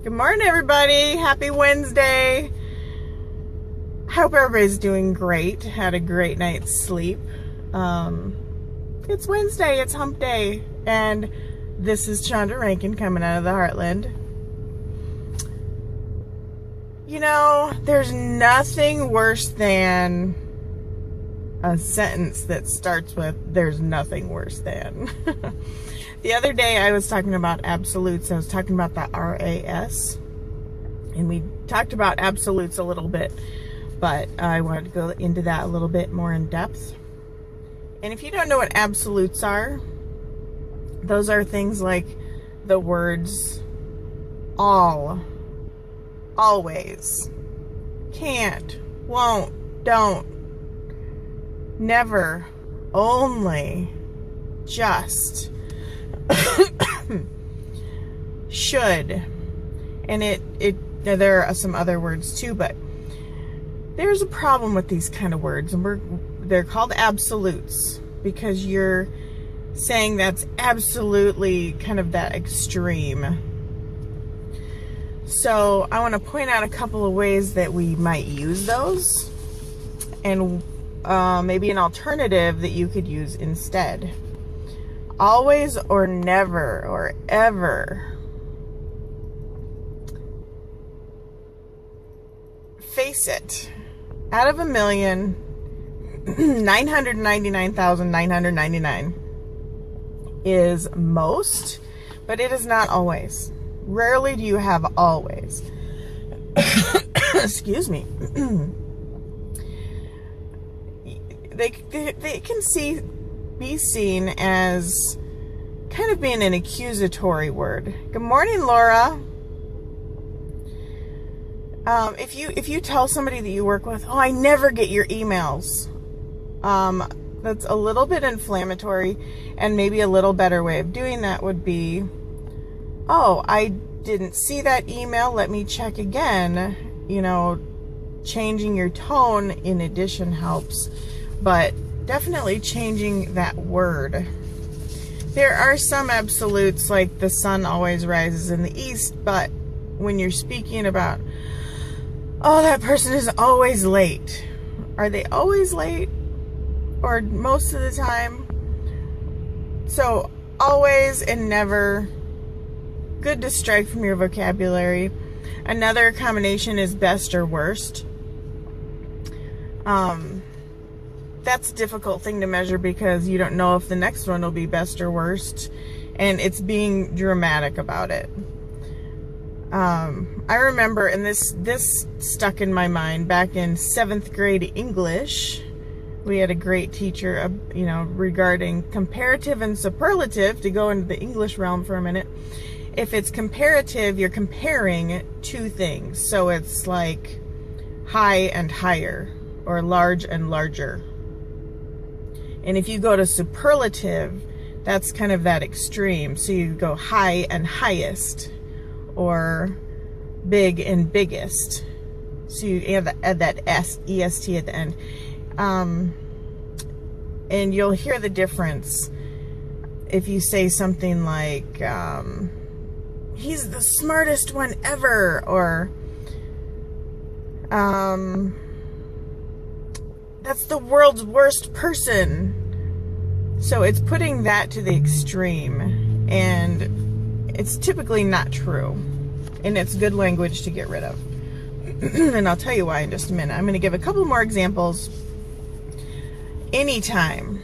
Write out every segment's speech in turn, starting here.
Good morning, everybody. Happy Wednesday. Hope everybody's doing great. Had a great night's sleep. It's Wednesday. It's hump day. And this is Chondra Rankin coming out of the Heartland. You know, there's nothing worse than a sentence that starts with, there's nothing worse than. The other day I was talking about absolutes. I was talking about the RAS. And we talked about absolutes a little bit. But I wanted to go into that a little bit more in depth. And if you don't know what absolutes are, those are things like the words all, always, can't, won't, don't, never, only, just, should. And there are some other words too, but there's a problem with these kind of words, and they're called absolutes because you're saying that's absolutely kind of that extreme. So I want to point out a couple of ways that we might use those, and maybe an alternative that you could use instead. Always or never or ever. Face it. Out of 1,999,999 is most, but it is not always. Rarely do you have always. Excuse me. They can be seen as kind of being an accusatory word. Good morning, Laura. If you tell somebody that you work with, oh, I never get your emails, that's a little bit inflammatory, and maybe a little better way of doing that would be, oh, I didn't see that email, let me check again. You know, changing your tone in addition helps, but definitely changing that word. There are some absolutes, like the sun always rises in the east, but when you're speaking about, oh, that person is always late. Are they always late? Or most of the time? So, always and never. Good to strike from your vocabulary. Another combination is best or worst. That's a difficult thing to measure because you don't know if the next one will be best or worst. And it's being dramatic about it. I remember, and this stuck in my mind, back in 7th grade English, we had a great teacher, regarding comparative and superlative, to go into the English realm for a minute. If it's comparative, you're comparing two things. So it's like high and higher, or large and larger. And if you go to superlative, that's kind of that extreme. So you go high and highest, or big and biggest. So you add that est at the end. And you'll hear the difference if you say something like, he's the smartest one ever, or that's the world's worst person. So it's putting that to the extreme, and it's typically not true, and it's good language to get rid of. And I'll tell you why in just a minute. I'm going to give a couple more examples. Anytime,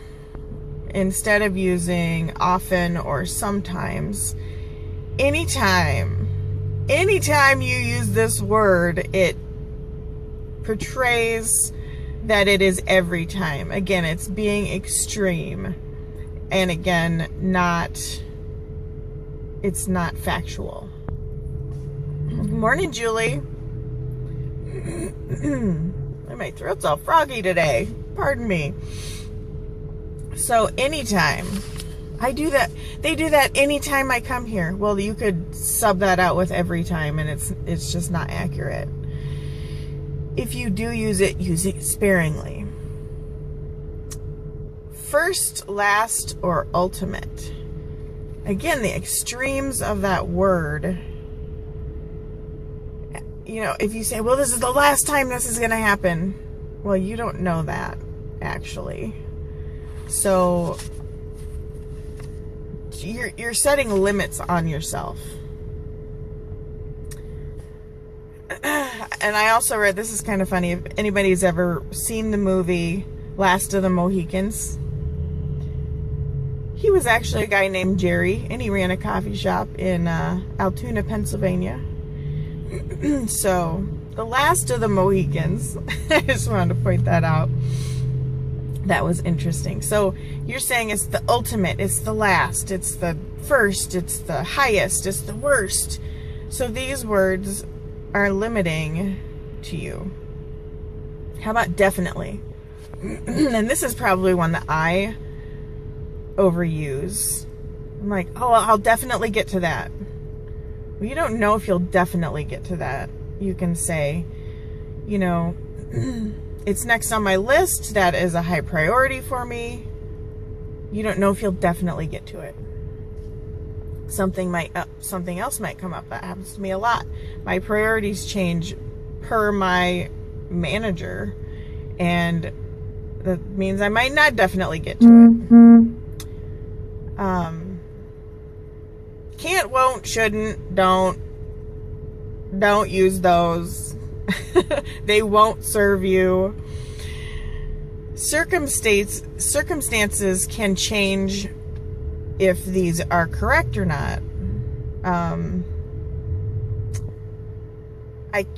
instead of using often or sometimes, anytime you use this word, it portrays that it is every time. Again, it's being extreme, and again, it's not factual. Good morning, Julie. My throat's all froggy today. Pardon me. So anytime. I do that. They do that anytime I come here. Well, you could sub that out with every time, and it's just not accurate. If you do use it sparingly. First, last, or ultimate. Again, the extremes of that word you know, if you say, well, this is the last time this is going to happen. Well, you don't know that, actually. So you're setting limits on yourself. And I also read, this is kind of funny, if anybody's ever seen the movie Last of the Mohicans, he was actually a guy named Jerry, and he ran a coffee shop in Altoona, Pennsylvania. So, the Last of the Mohicans, I just wanted to point that out. That was interesting. So, you're saying it's the ultimate, it's the last, it's the first, it's the highest, it's the worst. So, these words are limiting to you. How about definitely? And this is probably one that I overuse. I'm like, oh, I'll definitely get to that. Well, you don't know if you'll definitely get to that. You can say, you know, it's next on my list. That is a high priority for me. You don't know if you'll definitely get to it. Something else might come up. That happens to me a lot. My priorities change per my manager, and that means I might not definitely get to it. Can't, won't, shouldn't, don't use those. They won't serve you. Circumstances can change if these are correct or not.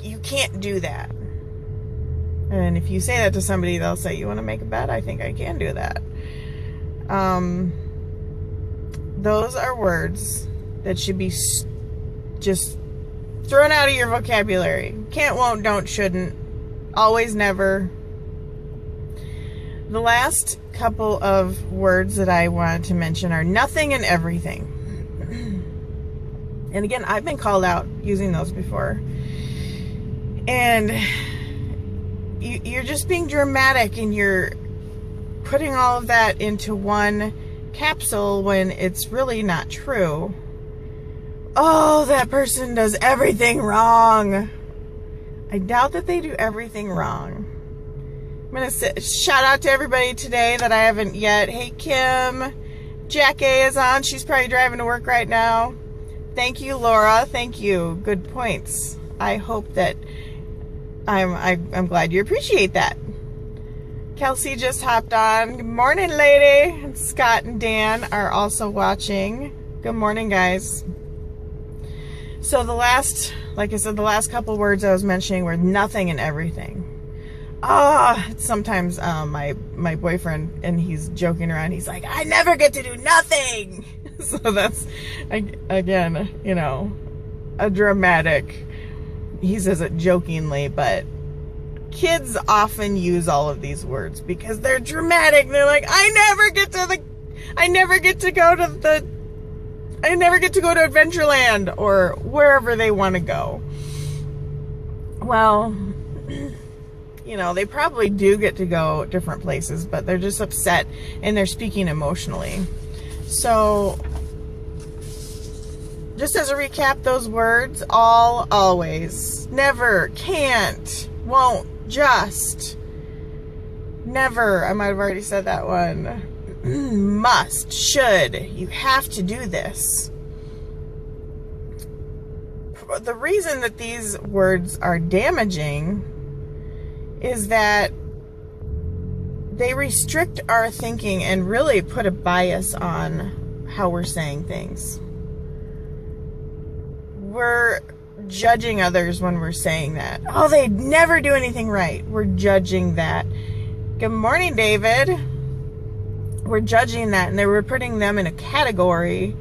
You can't do that. And if you say that to somebody, they'll say, you want to make a bet? I think I can do that. Those are words that should be just thrown out of your vocabulary. Can't, won't, don't, shouldn't. Always, never. The last couple of words that I wanted to mention are nothing and everything. And again, I've been called out using those before. And you're just being dramatic, and you're putting all of that into one capsule when it's really not true. Oh, that person does everything wrong. I doubt that they do everything wrong. I'm going to shout out to everybody today that I haven't yet. Hey, Kim. Jack A is on. She's probably driving to work right now. Thank you, Laura. Thank you. Good points. I hope that I'm glad you appreciate that. Kelsey just hopped on. Good morning, lady. And Scott and Dan are also watching. Good morning, guys. So like I said, the last couple words I was mentioning were nothing and everything. Sometimes my boyfriend, and he's joking around, he's like, I never get to do nothing. So that's, again, you know, a dramatic, he says it jokingly, but kids often use all of these words because they're dramatic. They're like, I never get to go to Adventureland, or wherever they want to go. Well, you know, they probably do get to go different places, but they're just upset and they're speaking emotionally. So, just as a recap, those words, all, always, never, can't, won't, just, never, I might have already said that one, must, should, you have to do this. The reason that these words are damaging is that they restrict our thinking and really put a bias on how we're saying things. We're judging others when we're saying that. Oh, they never do anything right. We're judging that. Good morning, David. We're judging that, and we're putting them in a category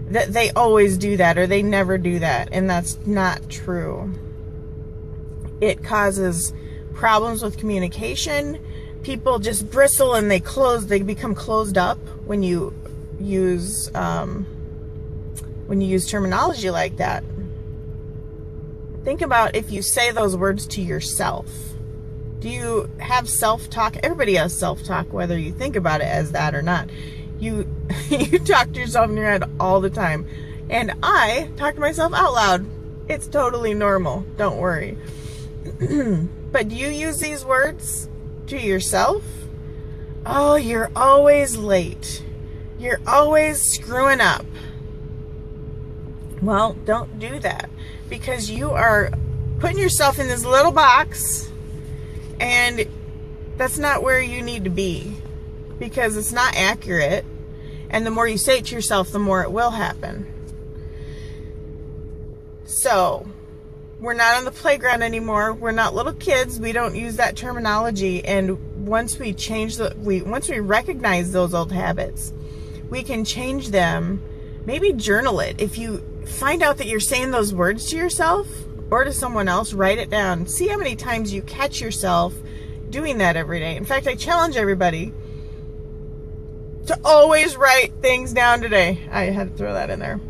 that they always do that or they never do that, and that's not true. It causes problems with communication. People just bristle and they become closed up when you use terminology like that. Think about if you say those words to yourself. Do you have self-talk? Everybody has self-talk, whether you think about it as that or not. You talk to yourself in your head all the time. And I talk to myself out loud It's totally normal. Don't worry. But do you use these words to yourself? Oh, you're always late. You're always screwing up. Well, don't do that, because you are putting yourself in this little box, and that's not where you need to be, because it's not accurate. And the more you say it to yourself, the more it will happen. So, we're not on the playground anymore. We're not little kids. We don't use that terminology. And once we once we recognize those old habits, we can change them. Maybe journal it. If you find out that you're saying those words to yourself or to someone else, write it down. See how many times you catch yourself doing that every day. In fact, I challenge everybody to always write things down today. I had to throw that in there.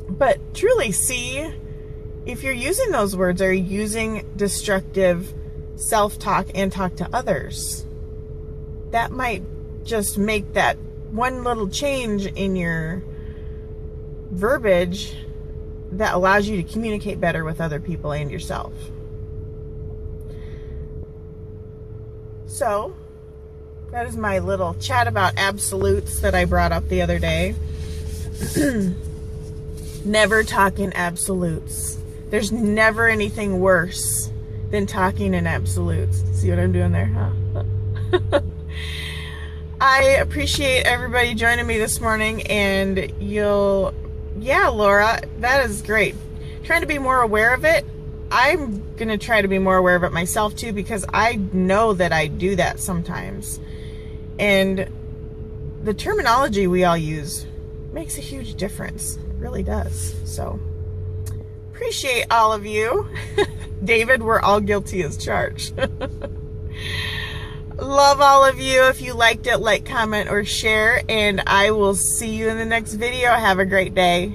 But truly see if you're using those words, are you using destructive self-talk and talk to others? That might just make that one little change in your verbiage that allows you to communicate better with other people and yourself. So, that is my little chat about absolutes that I brought up the other day. Never talk in absolutes. There's never anything worse than talking in absolutes. See what I'm doing there, huh? I appreciate everybody joining me this morning, and yeah, Laura, that is great. Trying to be more aware of it. I'm going to try to be more aware of it myself too, because I know that I do that sometimes. And the terminology we all use makes a huge difference. It really does. So, appreciate all of you. David, we're all guilty as charged. Love all of you. If you liked it, like, comment, or share, and I will see you in the next video. Have a great day.